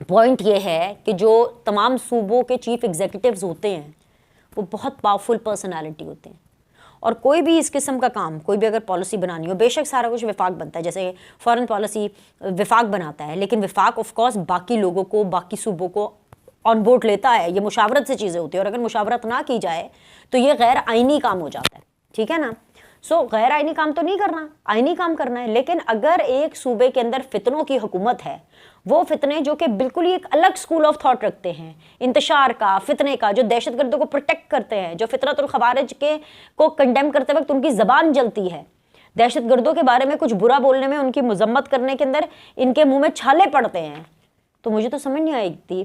Point یہ ہے کہ جو تمام صوبوں کے چیف ایگزیکٹوز ہوتے ہیں وہ بہت پاورفل پرسنالٹی ہوتے ہیں، اور کوئی بھی اس قسم کا کام، کوئی بھی اگر پالیسی بنانی ہو، بے شک سارا کچھ وفاق بنتا ہے، جیسے فارن پالیسی وفاق بناتا ہے، لیکن وفاق آف کورس باقی لوگوں کو، باقی صوبوں کو آن بورڈ لیتا ہے، یہ مشاورت سے چیزیں ہوتی ہیں، اور اگر مشاورت نہ کی جائے تو یہ غیر آئینی کام ہو جاتا ہے، ٹھیک ہے نا؟ سو غیر آئینی کام تو نہیں کرنا، آئینی کام کرنا ہے، لیکن اگر ایک صوبے کے اندر فتنوں کی حکومت ہے، وہ فتنے جو کہ بالکل ہی ایک الگ سکول آف تھاٹ رکھتے ہیں، انتشار کا، فتنے کا، جو دہشت گردوں کو پروٹیکٹ کرتے ہیں، جو فطرت الخوارج کو کنڈیم کرتے وقت ان کی زبان جلتی ہے، دہشت گردوں کے بارے میں کچھ برا بولنے میں، ان کی مذمت کرنے کے اندر ان کے منہ میں چھالے پڑتے ہیں، تو مجھے تو سمجھ نہیں آئی تھی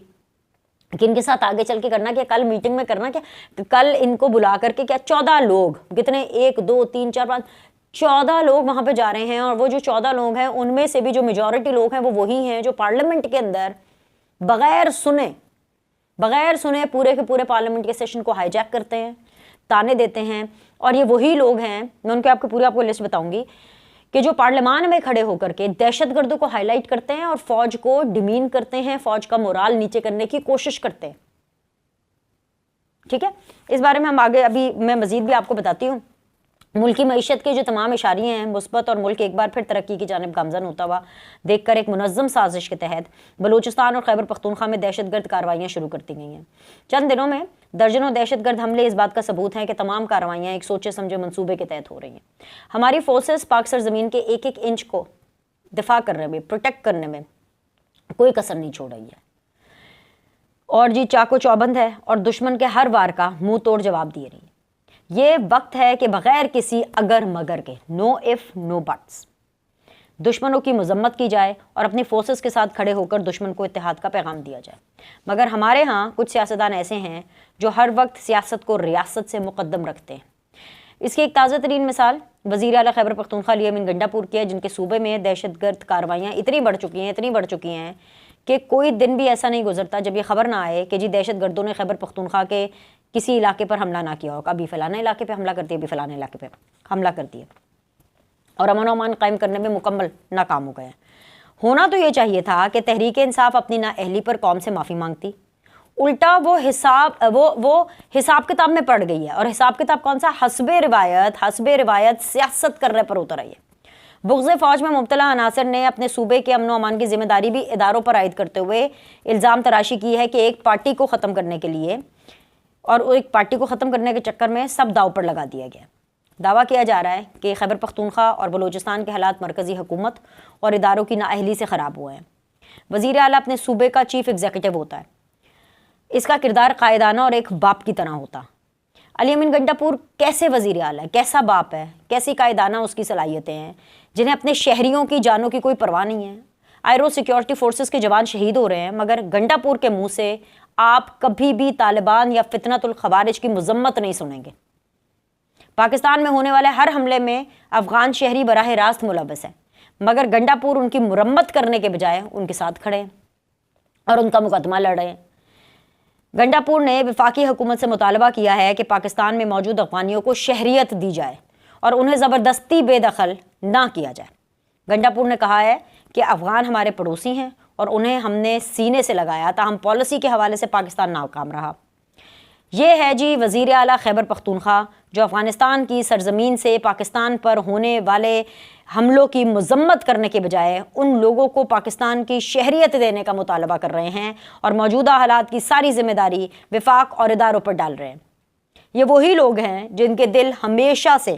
کہ ان کے ساتھ آگے چل کے کرنا کیا، کل میٹنگ میں کرنا کیا، کل ان کو بلا کر کے کیا 14 لوگ، کتنے، 1 2 3 4 5 14 لوگ وہاں پہ جا رہے ہیں، اور وہ جو 14 لوگ ہیں ان میں سے بھی جو میجورٹی لوگ ہیں وہ وہی ہیں جو پارلیمنٹ کے اندر بغیر سنے پورے کے پورے پارلیمنٹ کے سیشن کو ہائی جیک کرتے ہیں، تانے دیتے ہیں، اور یہ وہی لوگ ہیں، میں ان کے آپ کو لسٹ بتاؤں گی، کہ جو پارلیمان میں کھڑے ہو کر کے دہشت گردوں کو ہائی لائٹ کرتے ہیں اور فوج کو ڈیمین کرتے ہیں، فوج کا مورال نیچے کرنے کی کوشش کرتے ہیں، ٹھیک ہے؟ اس بارے میں ہم آگے ابھی میں مزید بھی آپ کو بتاتی ہوں۔ ملکی معیشت کے جو تمام اشاریے ہیں مثبت، اور ملک ایک بار پھر ترقی کی جانب گامزن ہوتا ہوا دیکھ کر ایک منظم سازش کے تحت بلوچستان اور خیبر پختونخوا میں دہشت گرد کارروائیاں شروع کرتی گئی ہیں۔ چند دنوں میں درجنوں دہشت گرد حملے اس بات کا ثبوت ہیں کہ تمام کارروائیاں ایک سوچے سمجھے منصوبے کے تحت ہو رہی ہیں۔ ہماری فورسز پاک سرزمین کے ایک ایک انچ کو دفاع کرنے میں، پروٹیکٹ کرنے میں کوئی کسر نہیں چھوڑ رہی ہے، اور جی چاقو چوبند ہے، اور دشمن کے ہر وار کا منہ توڑ جواب دے رہی ہے۔ یہ وقت ہے کہ بغیر کسی اگر مگر کے، نو اف نو بٹس، دشمنوں کی مذمت کی جائے اور اپنی فورسز کے ساتھ کھڑے ہو کر دشمن کو اتحاد کا پیغام دیا جائے۔ مگر ہمارے ہاں کچھ سیاستدان ایسے ہیں جو ہر وقت سیاست کو ریاست سے مقدم رکھتے ہیں۔ اس کی ایک تازہ ترین مثال وزیر اعلیٰ خیبر پختونخوا علی امین گنڈا پور کی ہے، جن کے صوبے میں دہشت گرد کارروائیاں اتنی بڑھ چکی ہیں کہ کوئی دن بھی ایسا نہیں گزرتا جب یہ خبر نہ آئے کہ جی دہشت گردوں نے خیبر پختونخوا کے کسی علاقے پر حملہ نہ کیا ہو، کبھی فلانے علاقے پہ حملہ کرتی ہے، ابھی فلانے علاقے پہ حملہ کرتی ہے، اور امن و امان قائم کرنے میں مکمل ناکام ہو گئے ہیں۔ ہونا تو یہ چاہیے تھا کہ تحریک انصاف اپنی نااہلی پر قوم سے معافی مانگتی، الٹا وہ حساب کتاب میں پڑ گئی ہے، اور حساب کتاب کون سا؟ حسب روایت سیاست کرنے پر اتر آئی ہے۔ بغض فوج میں مبتلا عناصر نے اپنے صوبے کے امن و امان کی ذمہ داری بھی اداروں پر عائد کرتے ہوئے الزام تراشی کی ہے کہ ایک پارٹی کو ختم کرنے کے لیے، اور ایک پارٹی کو ختم کرنے کے چکر میں سب داؤ پر لگا دیا گیا۔ دعویٰ کیا جا رہا ہے کہ خیبر پختونخوا اور بلوچستان کے حالات مرکزی حکومت اور اداروں کی نااہلی سے خراب ہوئے ہیں۔ وزیر اعلیٰ اپنے صوبے کا چیف ایگزیکٹو ہوتا ہے، اس کا کردار قائدانہ اور ایک باپ کی طرح ہوتا۔ علی امین گنڈا پور کیسے وزیر اعلیٰ ہے، کیسا باپ ہے، کیسی قائدانہ اس کی صلاحیتیں ہیں، جنہیں اپنے شہریوں کی جانوں کی کوئی پرواہ نہیں ہے۔ آئرو سیکیورٹی فورسز کے جوان شہید ہو رہے ہیں، مگر گنڈا پور کے منہ سے آپ کبھی بھی طالبان یا فتنۃ الخوارج کی مذمت نہیں سنیں گے۔ پاکستان میں ہونے والے ہر حملے میں افغان شہری براہ راست ملوث ہیں، مگر گنڈا پور ان کی مرمت کرنے کے بجائے ان کے ساتھ کھڑے ہیں اور ان کا مقدمہ لڑ رہے ہیں۔ گنڈا پور نے وفاقی حکومت سے مطالبہ کیا ہے کہ پاکستان میں موجود افغانیوں کو شہریت دی جائے اور انہیں زبردستی بے دخل نہ کیا جائے۔ گنڈا پور نے کہا ہے کہ افغان ہمارے پڑوسی ہیں اور انہیں ہم نے سینے سے لگایا، تاہم پالیسی کے حوالے سے پاکستان ناکام رہا۔ یہ ہے جی وزیر اعلیٰ خیبر پختونخوا، جو افغانستان کی سرزمین سے پاکستان پر ہونے والے حملوں کی مذمت کرنے کے بجائے ان لوگوں کو پاکستان کی شہریت دینے کا مطالبہ کر رہے ہیں اور موجودہ حالات کی ساری ذمہ داری وفاق اور اداروں پر ڈال رہے ہیں۔ یہ وہی لوگ ہیں جن کے دل ہمیشہ سے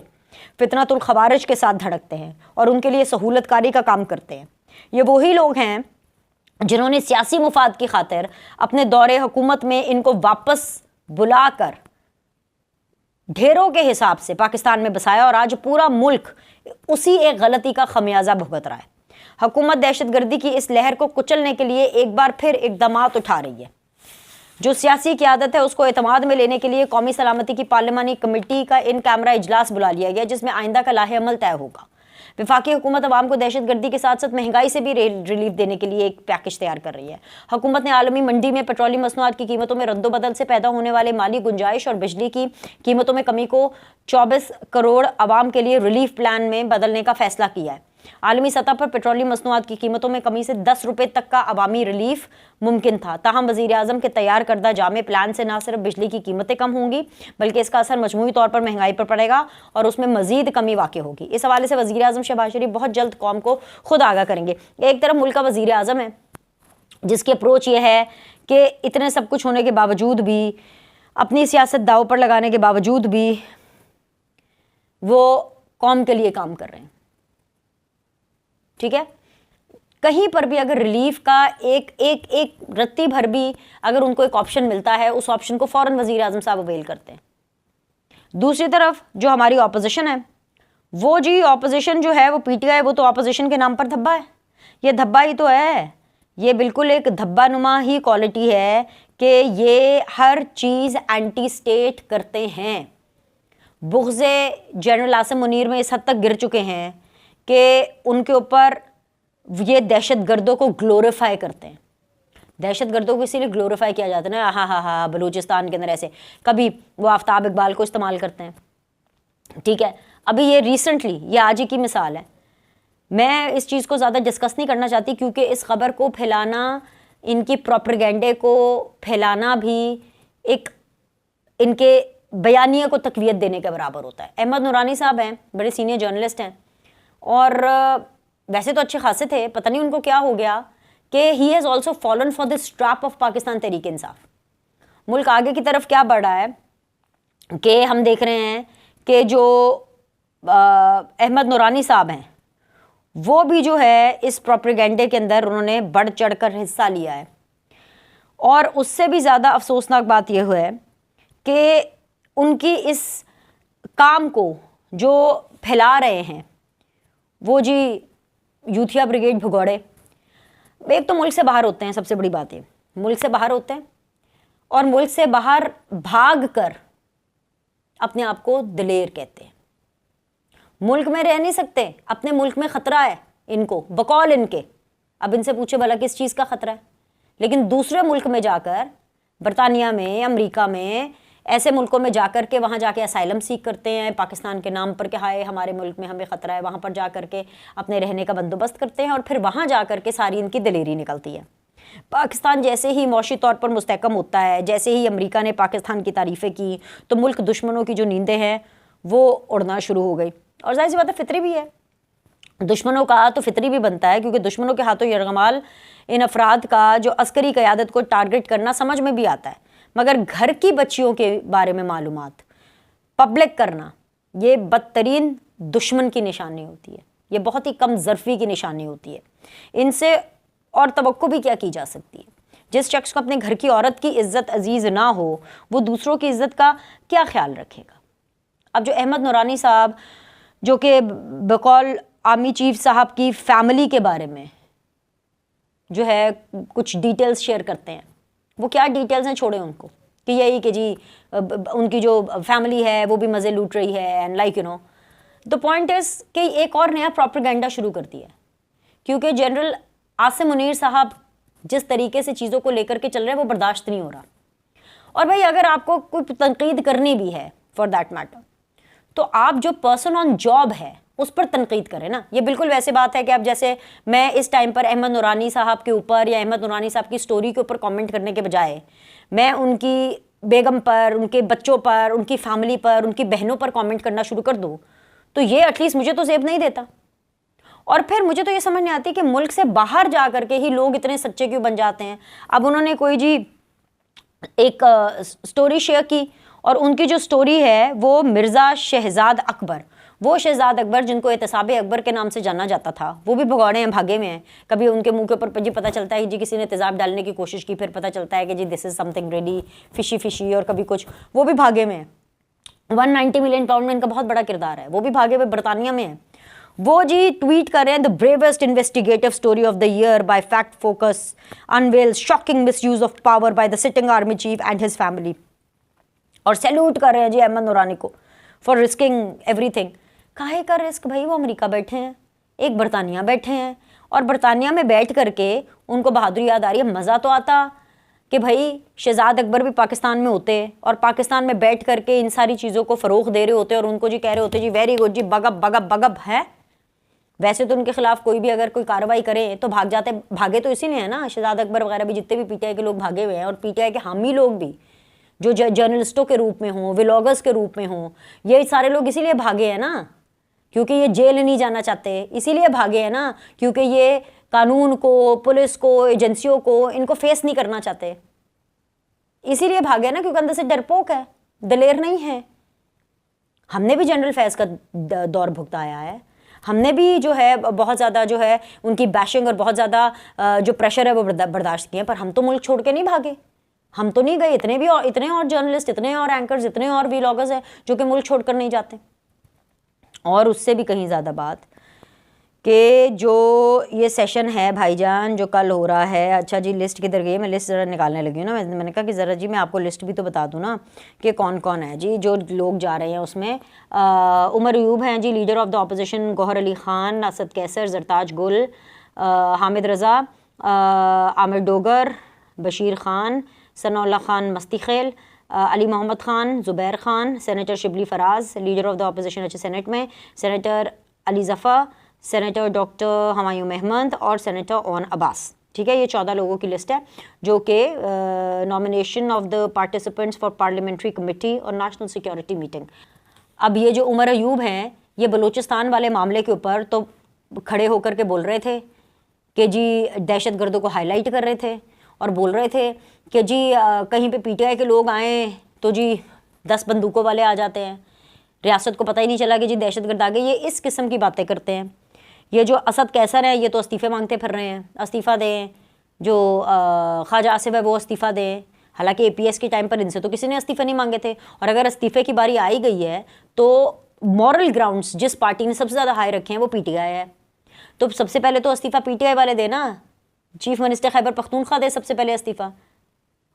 فتنۃ الخوارج کے ساتھ دھڑکتے ہیں اور ان کے لیے سہولت کاری کا کام کرتے ہیں۔ یہ وہی لوگ ہیں جنہوں نے سیاسی مفاد کی خاطر اپنے دور حکومت میں ان کو واپس بلا کر ڈھیروں کے حساب سے پاکستان میں بسایا، اور آج پورا ملک اسی ایک غلطی کا خمیازہ بھگت رہا ہے۔ حکومت دہشت گردی کی اس لہر کو کچلنے کے لیے ایک بار پھر اقدامات اٹھا رہی ہے۔ جو سیاسی قیادت ہے اس کو اعتماد میں لینے کے لیے قومی سلامتی کی پارلیمانی کمیٹی کا ان کیمرہ اجلاس بلا لیا گیا، جس میں آئندہ کا لاہ عمل طے ہوگا۔ وفاقی حکومت عوام کو دہشت گردی کے ساتھ ساتھ مہنگائی سے بھی ریلیف دینے کے لیے ایک پیکج تیار کر رہی ہے۔ حکومت نے عالمی منڈی میں پیٹرولیم مصنوعات کی قیمتوں میں رد و بدل سے پیدا ہونے والے مالی گنجائش اور بجلی کی قیمتوں میں کمی کو 24 کروڑ عوام کے لیے ریلیف پلان میں بدلنے کا فیصلہ کیا ہے۔ عالمی سطح پر پیٹرولیم مصنوعات کی قیمتوں میں کمی سے 10 روپے تک کا عوامی ریلیف ممکن تھا. تاہم وزیر اعظم کے تیار کردہ جامع پلان سے نہ صرف بجلی کی قیمتیں کم ہوں گی بلکہ اس کا اثر مجموعی طور پر مہنگائی پر پڑے گا اور اس میں مزید کمی واقع ہوگی. اس حوالے سے وزیر اعظم شہباز شریف بہت جلد قوم کو خود آگاہ کریں گے. ایک طرف ملک کا وزیر اعظم ہے جس کی اپروچ یہ ہے کہ اتنے سب کچھ ہونے کے باوجود بھی, اپنی سیاست داؤ پر لگانے کے باوجود بھی وہ قوم کے لیے کام کر رہے ہیں. ٹھیک ہے, کہیں پر بھی اگر ریلیف کا ایک رتی بھر بھی اگر ان کو ایک آپشن ملتا ہے, اس آپشن کو فوراً وزیر اعظم صاحب اویل کرتے ہیں. دوسری طرف جو ہماری اپوزیشن ہے, وہ جی اپوزیشن جو ہے وہ پی ٹی آئی, وہ تو اپوزیشن کے نام پر دھبا ہے. یہ دھبا ہی تو ہے, یہ بالکل ایک دھبا نما ہی کوالٹی ہے کہ یہ ہر چیز اینٹی اسٹیٹ کرتے ہیں. بغض جنرل عاصم منیر میں اس حد تک گر چکے ہیں کہ ان کے اوپر یہ دہشت گردوں کو گلوریفائی کرتے ہیں. دہشت گردوں کو اسی لیے گلوریفائی کیا جاتا ہے نا, ہاں بلوچستان کے اندر ایسے. کبھی وہ آفتاب اقبال کو استعمال کرتے ہیں. ٹھیک ہے, ابھی یہ ریسنٹلی, یہ آج ہی کی مثال ہے. میں اس چیز کو زیادہ ڈسکس نہیں کرنا چاہتی کیونکہ اس خبر کو پھیلانا, ان کی پروپیگنڈے کو پھیلانا بھی ایک ان کے بیانیے کو تقویت دینے کے برابر ہوتا ہے. احمد نورانی صاحب ہیں, بڑے سینئر جرنلسٹ ہیں اور ویسے تو اچھے خاصے تھے, پتہ نہیں ان کو کیا ہو گیا کہ he has also fallen for this trap of Pakistan Tehreek Insaf. ملک آگے کی طرف کیا بڑھ رہا ہے کہ ہم دیکھ رہے ہیں کہ جو احمد نورانی صاحب ہیں وہ بھی جو ہے اس پروپیگنڈے کے اندر انہوں نے بڑھ چڑھ کر حصہ لیا ہے. اور اس سے بھی زیادہ افسوسناک بات یہ ہے کہ ان کی اس کام کو جو پھیلا رہے ہیں وہ جی یوتھیا بریگیڈ بھگوڑے, ایک تو ملک سے باہر ہوتے ہیں, سب سے بڑی بات ہے ملک سے باہر ہوتے ہیں اور ملک سے باہر بھاگ کر اپنے آپ کو دلیر کہتے ہیں. ملک میں رہ نہیں سکتے, اپنے ملک میں خطرہ ہے ان کو بقول ان کے. اب ان سے پوچھے بھلا کس چیز کا خطرہ ہے, لیکن دوسرے ملک میں جا کر, برطانیہ میں, امریکہ میں, ایسے ملکوں میں جا کر کے وہاں جا کے اسائلم سیکھ کرتے ہیں پاکستان کے نام پر کہ ہائے ہمارے ملک میں ہمیں خطرہ ہے. وہاں پر جا کر کے اپنے رہنے کا بندوبست کرتے ہیں اور پھر وہاں جا کر کے ساری ان کی دلیری نکلتی ہے. پاکستان جیسے ہی معاشی طور پر مستحکم ہوتا ہے, جیسے ہی امریکہ نے پاکستان کی تعریفیں کی, تو ملک دشمنوں کی جو نیندیں ہیں وہ اڑنا شروع ہو گئی. اور ظاہر سی بات ہے فطری بھی ہے, دشمنوں کا تو فطری بھی بنتا ہے کیونکہ دشمنوں کے ہاتھوں یرغمال ان افراد کا جو عسکری قیادت کو ٹارگٹ کرنا سمجھ میں بھی آتا ہے, مگر گھر کی بچیوں کے بارے میں معلومات پبلک کرنا یہ بدترین دشمن کی نشانی ہوتی ہے, یہ بہت ہی کم ظرفی کی نشانی ہوتی ہے. ان سے اور توقع بھی کیا کی جا سکتی ہے؟ جس شخص کو اپنے گھر کی عورت کی عزت عزیز نہ ہو وہ دوسروں کی عزت کا کیا خیال رکھے گا؟ اب جو احمد نورانی صاحب جو کہ بقول آرمی چیف صاحب کی فیملی کے بارے میں جو ہے کچھ ڈیٹیلز شیئر کرتے ہیں, وہ کیا ڈیٹیلز ہیں چھوڑیں ان کو, کہ یہی کہ جی ان کی جو فیملی ہے وہ بھی مزے لوٹ رہی ہے and like you know the point is کہ ایک اور نیا پروپیگنڈا شروع کر دیا ہے. کیونکہ جنرل عاصم منیر صاحب جس طریقے سے چیزوں کو لے کر کے چل رہے ہیں وہ برداشت نہیں ہو رہا. اور بھائی اگر آپ کو کوئی تنقید کرنی بھی ہے فار دیٹ میٹر تو آپ جو پرسن آن جاب ہے اس پر تنقید کریں نا. یہ بالکل ویسے بات ہے کہ اب جیسے میں اس ٹائم پر احمد نورانی صاحب کے اوپر یا احمد نورانی صاحب کی سٹوری کے اوپر کامنٹ کرنے کے بجائے میں ان کی بیگم پر, ان کے بچوں پر, ان کی فیملی پر, ان کی بہنوں پر کامنٹ کرنا شروع کر دوں تو یہ ایٹ لیسٹ مجھے تو زیب نہیں دیتا. اور پھر مجھے تو یہ سمجھ نہیں آتی کہ ملک سے باہر جا کر کے ہی لوگ اتنے سچے کیوں بن جاتے ہیں. اب انہوں نے کوئی جی ایک سٹوری شیئر کی اور ان کی جو سٹوری ہے وہ مرزا شہزاد اکبر, وہ شہزاد اکبر جن کو احتساب اکبر کے نام سے جانا جاتا تھا, وہ بھی بھگوڑے ہیں, بھاگے میں ہیں. کبھی ان کے منہ کے اوپر جی پتہ چلتا ہے کہ جی کسی نے تیزاب ڈالنے کی کوشش کی, پھر پتہ چلتا ہے کہ جی دس از سم تھنگ ریلی فشی اور کبھی کچھ, وہ بھی بھاگے میں ہیں. 190 ملین پاؤنڈ میں ان کا بہت بڑا کردار ہے, وہ بھی بھاگے ہوئے برطانیہ میں ہیں. وہ جی ٹویٹ کر رہے ہیں, the bravest investigative story of the year by Fact Focus unveils shocking misuse of power by the sitting army chief and his family. اور سیلوٹ کر رہے ہیں جی احمد نورانی کو فار رسکنگ ایوری تھنگ. کاہے کا رسک بھائی, وہ امریکہ بیٹھے ہیں, ایک برطانیہ بیٹھے ہیں, اور برطانیہ میں بیٹھ کر کے ان کو بہادری یاد آ رہی ہے. مزہ تو آتا کہ بھائی شہزاد اکبر بھی پاکستان میں ہوتے اور پاکستان میں بیٹھ کر کے ان ساری چیزوں کو فروغ دے رہے ہوتے اور ان کو جی کہہ رہے ہوتے جی ویری گڈ جی بگ اپ ہے. ویسے تو ان کے خلاف کوئی بھی اگر کوئی کارروائی کرے تو بھاگے تو اسی لیے ہیں نا، شہزاد اکبر وغیرہ بھی جتنے بھی پی ٹی آئی کے لوگ بھاگے ہوئے ہیں، اور پی ٹی آئی کے حامی لوگ بھی جو جرنلسٹوں کے روپ میں ہوں، ولاگرز کے روپ میں ہوں، یہ سارے لوگ اسی لیے بھاگے ہیں نا، کیونکہ یہ جیل نہیں جانا چاہتے، اسی لیے بھاگے ہیں نا، کیونکہ یہ قانون کو، پولیس کو، ایجنسیوں کو، ان کو فیس نہیں کرنا چاہتے، اسی لیے بھاگے نا، کیونکہ اندر سے ڈرپوک ہے، دلیر نہیں ہے۔ ہم نے بھی جنرل فیض کا دور بھگتایا ہے، ہم نے بھی جو ہے بہت زیادہ جو ہے ان کی بیشنگ اور بہت زیادہ جو پریشر ہے وہ برداشت کیے ہیں، پر ہم تو ملک چھوڑ کے نہیں بھاگے، ہم تو نہیں گئے، اتنے اور جرنلسٹ، اتنے اور اینکرز، اتنے اور ولاگرز ہیں جو کہ ملک چھوڑ کر نہیں جاتے۔ اور اس سے بھی کہیں زیادہ بات کہ جو یہ سیشن ہے بھائی جان جو کل ہو رہا ہے، اچھا جی لسٹ کدھر گئی؟ میں لسٹ ذرا نکالنے لگی ہوں نا، میں نے کہا کہ ذرا جی میں آپ کو لسٹ بھی تو بتا دوں نا کہ کون کون ہے جی جو لوگ جا رہے ہیں۔ اس میں عمر ایوب ہیں جی، لیڈر آف دا اپوزیشن، گوہر علی خان، اسد کیسر، زرتاج گل، حامد رضا، عامر ڈوگر، بشیر خان، ثناء اللہ Khan Masti Khel, Ali Muhammad Khan, Zubair Khan, senator Shibli Faraz, leader of the opposition اچھا سینٹ میں، senator Ali Zafar, senator doctor Humayun Muhammad اور سینیٹر اون عباس۔ ٹھیک ہے، یہ 14 لوگوں کی لسٹ ہے جو کہ nomination of the participants for parliamentary committee اور نیشنل سیکیورٹی میٹنگ۔ اب یہ جو عمر ایوب ہیں، یہ بلوچستان والے معاملے کے اوپر تو کھڑے ہو کر کے بول رہے تھے کہ جی دہشت گردوں کو ہائی لائٹ کر رہے تھے، اور بول رہے تھے کہ جی کہیں پہ پی ٹی آئی کے لوگ آئیں تو جی 10 بندوقوں والے آ جاتے ہیں، ریاست کو پتہ ہی نہیں چلا کہ جی دہشت گرد آ گئے۔ یہ اس قسم کی باتیں کرتے ہیں۔ یہ جو اسد کیسر ہیں، یہ تو استعفے مانگتے پھر رہے ہیں، استعفیٰ دیں، جو خواجہ آصف ہے وہ استعفیٰ دیں، حالانکہ اے پی ایس کے ٹائم پر ان سے تو کسی نے استعفے نہیں مانگے تھے، اور اگر استعفے کی باری آئی گئی ہے تو مورل گراؤنڈز جس پارٹی نے سب سے زیادہ ہائی رکھے ہیں وہ پی ٹی آئی ہے، تو سب سے پہلے تو استعفیٰ پی ٹی آئی والے دے نا، چیف منسٹر خیبر پختونخوا دے سب سے پہلے استعفیٰ۔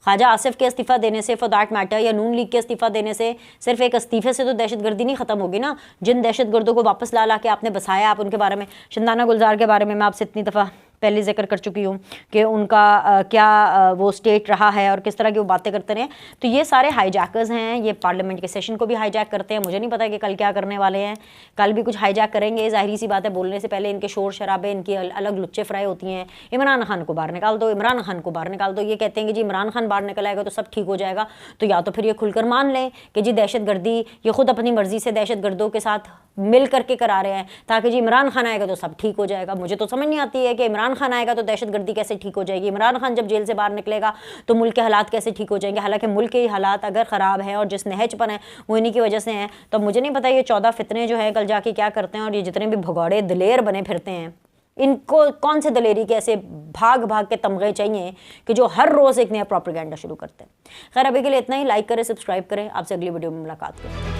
خواجہ آصف کے استعفیٰ دینے سے فار دیٹ میٹر، یا نون لیگ کے استعفیٰ دینے سے، صرف ایک استعفے سے تو دہشت گردی نہیں ختم ہوگی نا۔ جن دہشت گردوں کو واپس لا کے آپ نے بسایا، آپ ان کے بارے میں، شندانہ گلزار کے بارے میں آپ سے اتنی دفعہ پہلے ذکر کر چکی ہوں کہ ان کا کیا وہ اسٹیٹ رہا ہے اور کس طرح کی وہ باتیں کرتے رہے، تو یہ سارے ہائی جیکرز ہیں، یہ پارلیمنٹ کے سیشن کو بھی ہائی جیک کرتے ہیں۔ مجھے نہیں پتا کہ کل کیا کرنے والے ہیں، کل بھی کچھ ہائی جیک کریں گے، ظاہری سی بات ہے، بولنے سے پہلے ان کے شور شرابے، ان کی الگ لچے فرائی ہوتی ہیں۔ عمران خان کو باہر نکال دو، عمران خان کو باہر نکال دو، یہ کہتے ہیں کہ جی عمران خان باہر نکل آئے گا تو سب ٹھیک ہو جائے گا، تو یا تو پھر یہ کھل کر مان لیں کہ جی دہشت گردی یہ خود اپنی مرضی سے دہشت گردوں کے ساتھ مل کر کے کرا رہے ہیں تاکہ جی عمران خان آئے گا تو سب ٹھیک ہو جائے گا۔ مجھے تو سمجھ نہیں آتی ہے کہ عمران خان آئے گا تو دہشت گردی کیسے ٹھیک ہو جائے گی، عمران خان جب جیل سے باہر نکلے گا تو ملک کے حالات کیسے ٹھیک ہو جائیں گے، حالانکہ ملک کے حالات اگر خراب ہیں اور جس نہج پر ہیں وہ انہی کی وجہ سے ہیں۔ تو مجھے نہیں پتا یہ 14 فتنے جو ہیں کل جا کے کیا کرتے ہیں، اور یہ جتنے بھی بھگوڑے دلیر بنے پھرتے ہیں ان کو کون سے دلیری کے ایسے بھاگ کے تمغے چاہیے کہ جو ہر روز ایک نیا پروپیگنڈا شروع کرتے ہیں۔ خیر ابھی کے لیے اتنا ہی، لائک کریں، سبسکرائب کریں، آپ سے اگلی ویڈیو میں ملاقات کریں۔